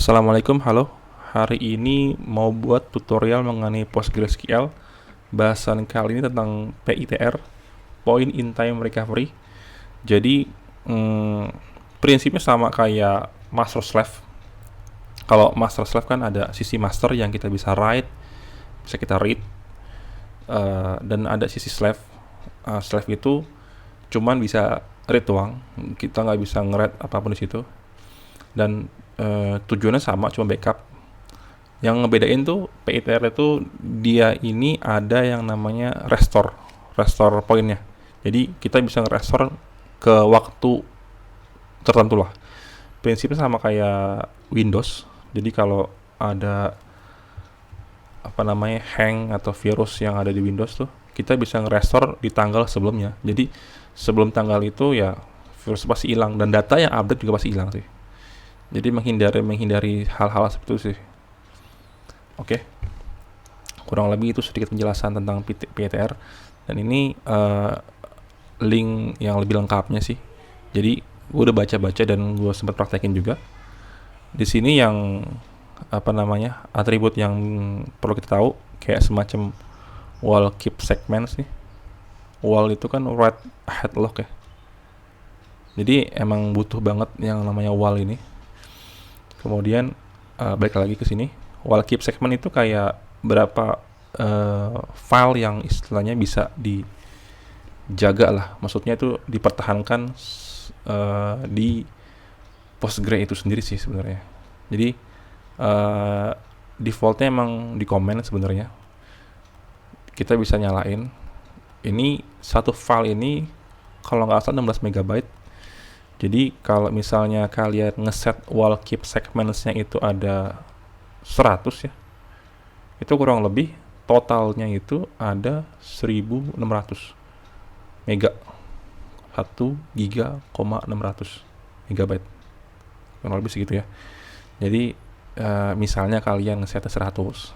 Assalamualaikum, halo. Hari ini mau buat tutorial mengenai PostgreSQL. Bahasan kali ini tentang PITR, Point in Time Recovery. Jadi prinsipnya sama kayak master slave. Kalau master slave kan ada sisi master yang kita bisa write, bisa kita read, dan ada sisi slave. Slave itu cuman bisa read doang, kita nggak bisa nge-read apapun di situ. Dan tujuannya sama, cuma backup. Yang ngebedain tuh PITR itu dia ini ada yang namanya restore poinnya. Jadi kita bisa nge-restore ke waktu tertentu lah. Prinsipnya sama kayak Windows. Jadi kalau ada hang atau virus yang ada di Windows tuh, kita bisa nge-restore di tanggal sebelumnya. Jadi sebelum tanggal itu ya virus pasti hilang, dan data yang update juga pasti hilang sih. Jadi menghindari hal-hal seperti itu sih. Oke, kurang lebih itu sedikit penjelasan tentang PITR. Dan ini link yang lebih lengkapnya sih. Jadi gue udah baca-baca dan gue sempat praktekin juga. Di sini yang atribut yang perlu kita tahu kayak semacam wall keep segments nih. Wall itu kan write ahead lock ya. Jadi emang butuh banget yang namanya wall ini. Kemudian balik lagi ke sini. Wall keep segment itu kayak berapa file yang istilahnya bisa dijaga lah. Maksudnya itu dipertahankan di Postgre itu sendiri sih sebenarnya. Jadi defaultnya emang di comment sebenarnya. Kita bisa nyalain. Ini satu file ini kalau nggak salah 16 MB. Jadi kalau misalnya kalian ngeset wall keep segments-nya itu ada 100 ya, itu kurang lebih totalnya itu ada 1600 mega, 1 giga, 600 megabyte, kurang lebih segitu ya. Jadi misalnya kalian ngeset 100,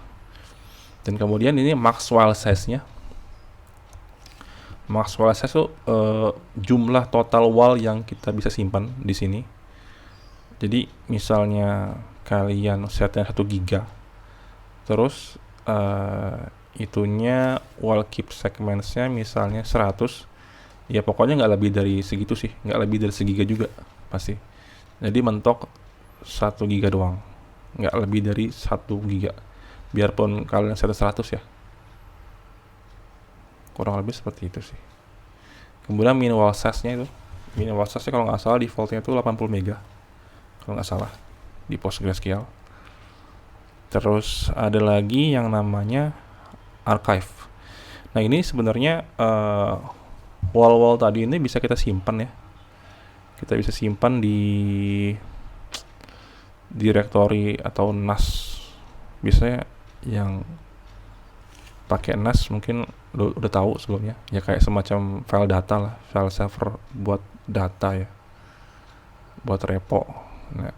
dan kemudian ini max file size-nya. Max file size itu jumlah total wall yang kita bisa simpan di sini. Jadi misalnya kalian setnya 1 giga, terus itunya wall keep segments-nya misalnya 100, ya pokoknya nggak lebih dari segitu sih, nggak lebih dari segiga juga pasti. Jadi mentok 1 giga doang, nggak lebih dari 1 giga, biarpun kalian set 100 ya. Kurang lebih seperti itu sih. Kemudian minimal size-nya kalau nggak salah defaultnya itu 80 mega kalau nggak salah di PostgreSQL. Terus ada lagi yang namanya archive. Nah ini sebenarnya wall-wall tadi ini bisa kita simpan ya. Kita bisa simpan di directory atau NAS. Biasanya yang pakai NAS mungkin udah tahu sebelumnya. Ya kayak semacam file data lah, file server buat data ya, buat repo. Nah,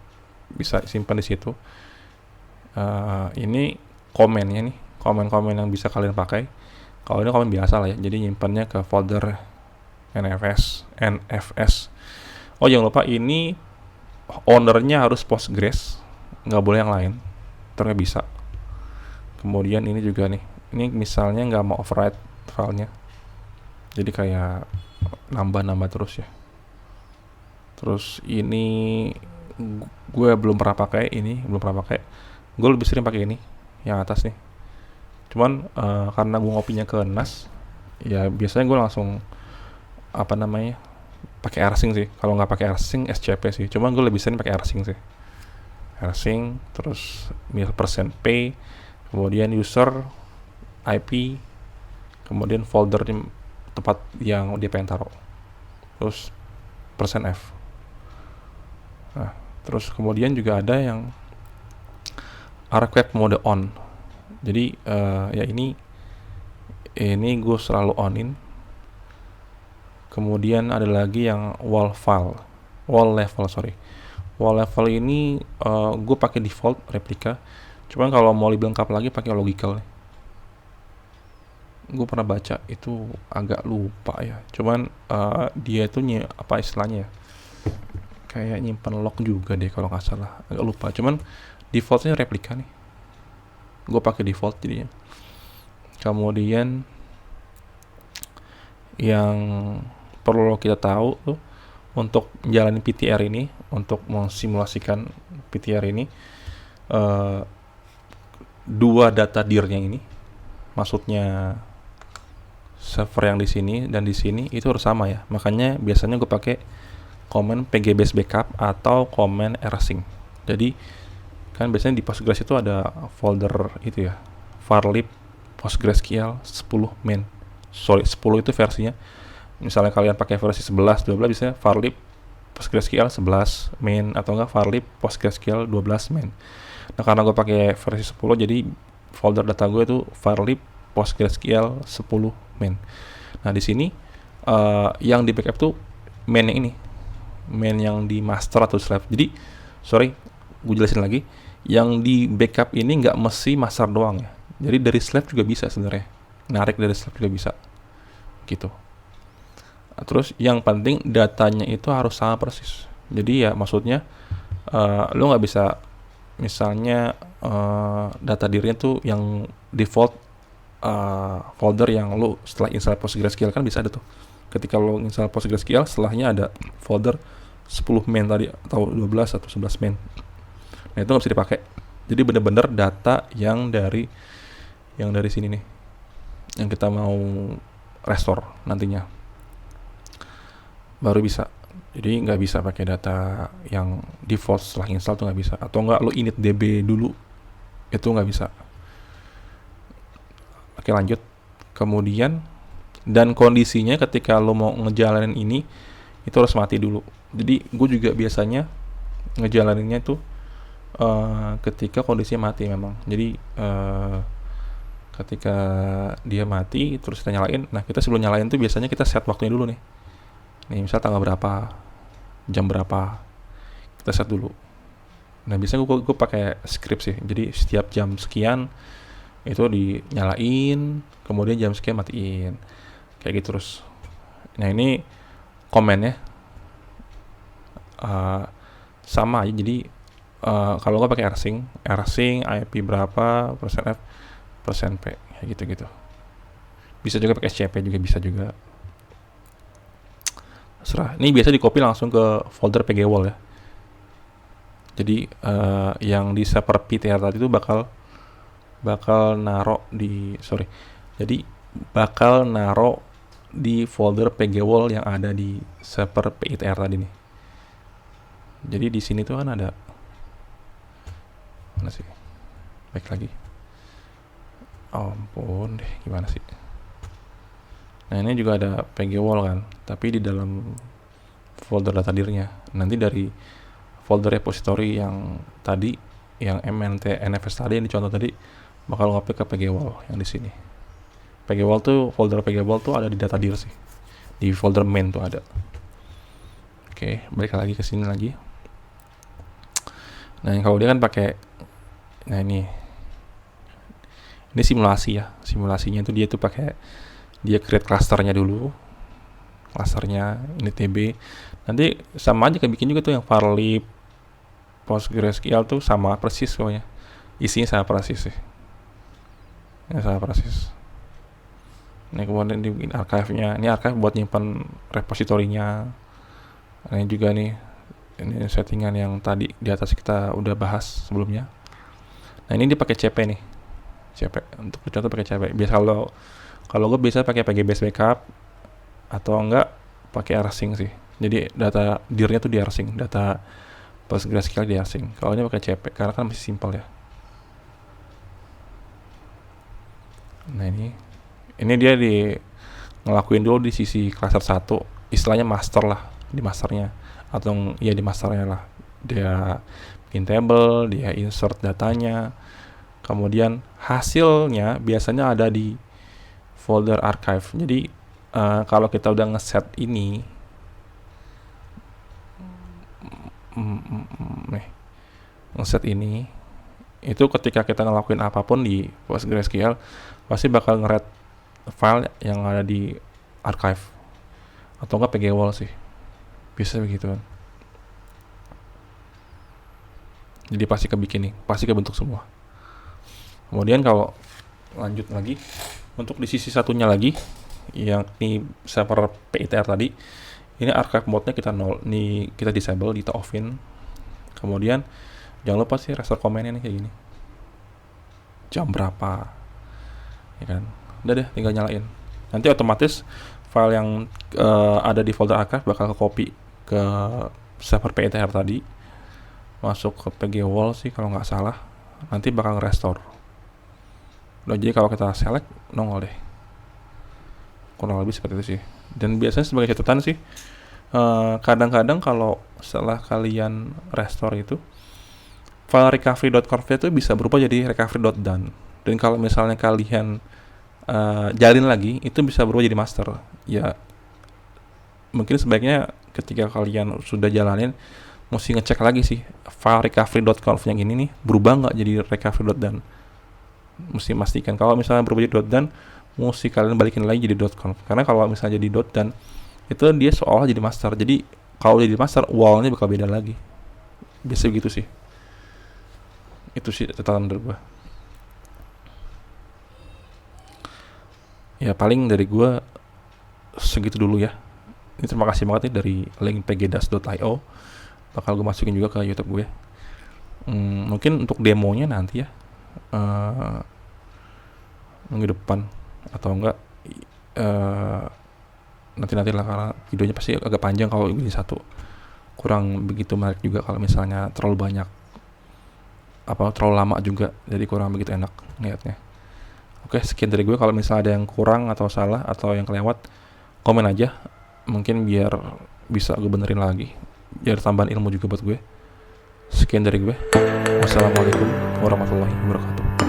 bisa simpan di situ. Ini komennya nih, komen-komen yang bisa kalian pakai. Kalau ini komen biasa lah ya, jadi nyimpannya ke folder NFS. Oh jangan lupa ini ownernya harus Postgres, nggak boleh yang lain, terus bisa. Kemudian ini juga nih, ini misalnya nggak mau overwrite filenya, jadi kayak nambah terus ya. Terus ini gue belum pernah pakai. Gue lebih sering pakai ini yang atas nih. Cuman karena gue ngopinya ke NAS, ya biasanya gue langsung pakai rsync sih. Kalau nggak pakai rsync SCP sih. Cuman gue lebih sering pakai rsync sih. Rsync, terus %p, kemudian user IP, kemudian folder tempat yang dia pengen taruh, terus %f. Nah, terus kemudian juga ada yang archive mode on. Jadi ya ini gue selalu onin. Kemudian ada lagi yang wall level ini gue pakai default replika. Cuman kalau mau lebih lengkap lagi pakai logical. Gue pernah baca itu agak lupa ya. Cuman dia itu istilahnya ya, kayak nyimpan log juga deh kalau nggak salah, agak lupa. Cuman defaultnya replika nih, gue pakai default jadinya. Kemudian yang perlu kita tahu tuh untuk menjalani PTR ini, untuk mensimulasikan PTR ini, eh, dua data dirnya ini, maksudnya server yang di sini dan di sini itu harus sama ya. Makanya biasanya gue pakai command pgbase backup atau command rsync. Jadi kan biasanya di Postgres itu ada folder itu ya, varlib PostgreSQL 10 main. 10 itu versinya. Misalnya kalian pakai versi 11, 12 bisa varlib PostgreSQL 11 main, atau enggak varlib PostgreSQL 12 main. Nah, karena gue pakai versi 10, jadi folder data gue itu varlib PostgreSQL 10 main. Nah, di sini yang di backup tuh main yang ini, main yang di master atau slave. Jadi sorry, gue jelasin lagi, yang di backup ini nggak mesti master doang ya. Jadi dari slave juga bisa sebenarnya, narik dari slave juga bisa gitu. Nah, terus yang penting datanya itu harus sama persis. Jadi ya maksudnya lo nggak bisa misalnya data dirinya tuh yang default folder yang lo setelah install PostgreSQL, kan bisa ada tuh. Ketika lo install PostgreSQL, setelahnya ada folder 10 main tadi, atau 12 atau 11 main. Nah, itu nggak bisa dipakai. Jadi bener-bener data yang dari sini nih, yang kita mau restore nantinya, baru bisa. Jadi nggak bisa pakai data yang default setelah install tuh nggak bisa. Atau nggak lo init db dulu, itu nggak bisa. Oke, lanjut. Kemudian dan kondisinya ketika lo mau ngejalanin ini itu harus mati dulu. Jadi gue juga biasanya ngejalaninnya tuh ketika kondisinya mati memang. Jadi ketika dia mati terus kita nyalain. Nah, kita sebelum nyalain tuh biasanya kita set waktunya dulu nih. Nih, misal tanggal berapa, jam berapa, kita set dulu. Nah, biasanya gue pakai script sih. Jadi setiap jam sekian itu dinyalain, kemudian jam sekian matiin, kayak gitu terus. Nah, ini komennya sama aja. Jadi kalau gue pakai rsync IP berapa, %f, %p, kayak gitu. Bisa juga pakai scp juga, bisa juga. Serah. Ini biasa di copy langsung ke folder pgwall ya. Jadi yang di server PTR tadi itu bakal naro di di folder pgwall yang ada di server PTR tadi nih. Jadi di sini tuh kan ada mana sih? Baik lagi. Oh, ampun deh, gimana sih? Nah, ini juga ada pgwall kan, tapi di dalam folder data dirnya. Nanti dari folder repository yang tadi, yang mnt nfs tadi yang dicontoh tadi, bakal ngopi ke pgwall yang di sini. Pgwall tuh, folder pgwall tuh ada di data dir sih. Di folder main tuh ada. Oke, balik lagi ke sini lagi. Nah, kalau dia kan pakai, nah ini simulasi ya. Simulasinya tuh dia tuh pakai, dia create clusternya dulu. Clusternya ini tb. Nanti sama aja kayak bikin juga tuh yang varlib PostgreSQL tuh sama persis pokoknya. Isinya sama persis sih. Ya, sama persis. Ini kemudian dibikin archive-nya. Ini archive buat nyimpan repositorinya. Ini juga nih, ini settingan yang tadi di atas kita udah bahas sebelumnya. Nah, ini dia pakai cp nih. cp untuk contoh pakai cp. Biasa kalau gue biasa pakai pgbase backup atau enggak pakai rsync sih. Jadi data dirnya tuh di rsync, data PostgreSQL di rsync. Kalau ini pakai cp karena kan masih simpel ya. Nah, ini dia ngelakuin dulu di sisi cluster 1, istilahnya master lah, di masternya, atau ya di masternya lah. Dia bikin table, dia insert datanya, kemudian hasilnya biasanya ada di folder archive. Jadi kalau kita udah ngeset ini ngeset ini, itu ketika kita ngelakuin apapun di PostgreSQL pasti bakal nge-read file yang ada di archive atau enggak pgwall sih, bisa begitu kan. Jadi pasti kebikin nih, pasti kebentuk semua. Kemudian kalau lanjut lagi, untuk di sisi satunya lagi, yang ini server PITR tadi, ini archive mode-nya kita nol, nih kita disable, kita offin. Kemudian jangan lupa sih restore command-nya nih kayak gini. Jam berapa? Ya kan? Udah deh, tinggal nyalain. Nanti otomatis file yang ada di folder archive bakal ke copy ke server PITR tadi, masuk ke PG Wall sih kalau nggak salah. Nanti bakal nge-restore. Udah, jadi kalau kita select nongol deh. Kurang lebih seperti itu sih. Dan biasanya sebagai catatan sih, kadang-kadang kalau setelah kalian restore itu, file recovery.conf itu bisa berubah jadi recovery.done. Dan kalau misalnya kalian jalin lagi, itu bisa berubah jadi master. Ya mungkin sebaiknya ketika kalian sudah jalanin, mesti ngecek lagi sih file recovery.conf yang ini nih berubah nggak jadi recovery.done. Mesti pastikan. Kalau misalnya berubah jadi .done, mesti kalian balikin lagi jadi .conf. Karena kalau misalnya jadi .done, itu dia seolah jadi master. Jadi kalau jadi master, wallnya bakal beda lagi. Biasa begitu sih. Itu sih catatan dari gue. Ya paling dari gue segitu dulu ya. Ini terima kasih banget nih dari link pgdas.io. Bakal gue masukin juga ke YouTube gue. Mungkin untuk demonya nanti ya, minggu depan atau enggak, nanti lah, karena videonya pasti agak panjang kalau ini satu. Kurang begitu menarik juga kalau misalnya terlalu banyak, terlalu lama juga, jadi kurang begitu enak lihatnya. Oke, sekian dari gue. Kalau misalnya ada yang kurang atau salah atau yang kelewat, komen aja, mungkin biar bisa gue benerin lagi, biar tambahan ilmu juga buat gue. Sekian dari gue. Wassalamualaikum warahmatullahi wabarakatuh.